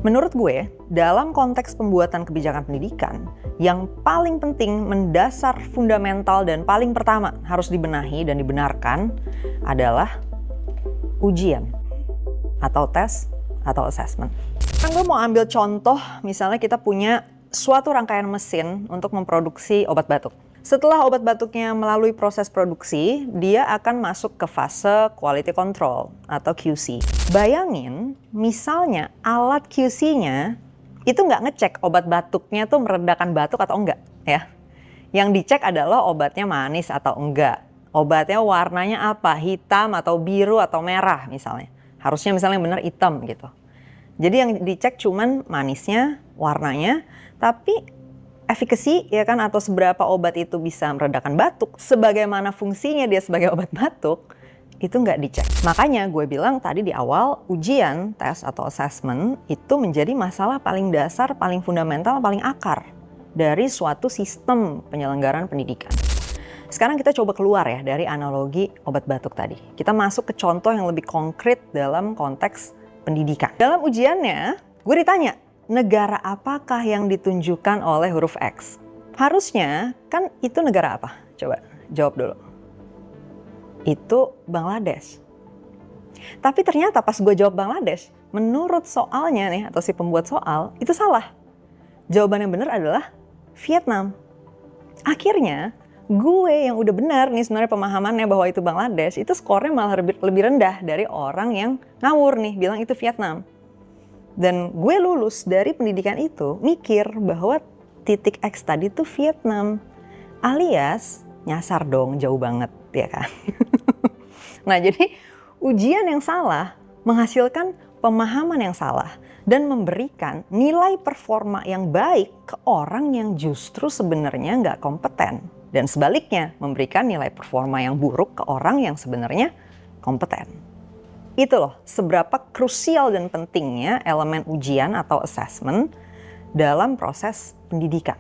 Menurut gue, dalam konteks pembuatan kebijakan pendidikan, yang paling penting, mendasar, fundamental, dan paling pertama harus dibenahi dan dibenarkan adalah ujian atau tes atau assessment. Kan gue mau ambil contoh, misalnya kita punya suatu rangkaian mesin untuk memproduksi obat batuk. Setelah obat batuknya melalui proses produksi, dia akan masuk ke fase quality control atau QC. Bayangin, misalnya alat QC-nya itu nggak ngecek obat batuknya tuh meredakan batuk atau enggak, ya. Yang dicek adalah obatnya manis atau enggak. Obatnya warnanya apa, hitam atau biru atau merah misalnya. Harusnya misalnya benar hitam gitu. Jadi yang dicek cuman manisnya, warnanya, tapi efficacy ya kan, atau seberapa obat itu bisa meredakan batuk, sebagaimana fungsinya dia sebagai obat batuk, itu nggak dicek. Makanya gue bilang tadi di awal, ujian, tes atau assessment itu menjadi masalah paling dasar, paling fundamental, paling akar dari suatu sistem penyelenggaraan pendidikan. Sekarang kita coba keluar ya dari analogi obat batuk tadi. Kita masuk ke contoh yang lebih konkret dalam konteks pendidikan. Dalam ujiannya, gue ditanya, negara apakah yang ditunjukkan oleh huruf X? Harusnya kan itu negara apa? Coba jawab dulu. Itu Bangladesh. Tapi ternyata pas gue jawab Bangladesh, menurut soalnya nih atau si pembuat soal, itu salah. Jawaban yang benar adalah Vietnam. Akhirnya gue yang udah benar nih sebenarnya pemahamannya bahwa itu Bangladesh, itu skornya malah lebih rendah dari orang yang ngawur nih bilang itu Vietnam. Dan gue lulus dari pendidikan itu mikir bahwa titik X tadi tuh Vietnam. Alias nyasar dong, jauh banget ya kan. Nah jadi ujian yang salah menghasilkan pemahaman yang salah dan memberikan nilai performa yang baik ke orang yang justru sebenarnya nggak kompeten. Dan sebaliknya memberikan nilai performa yang buruk ke orang yang sebenarnya kompeten. Itu loh, seberapa krusial dan pentingnya elemen ujian atau assessment dalam proses pendidikan.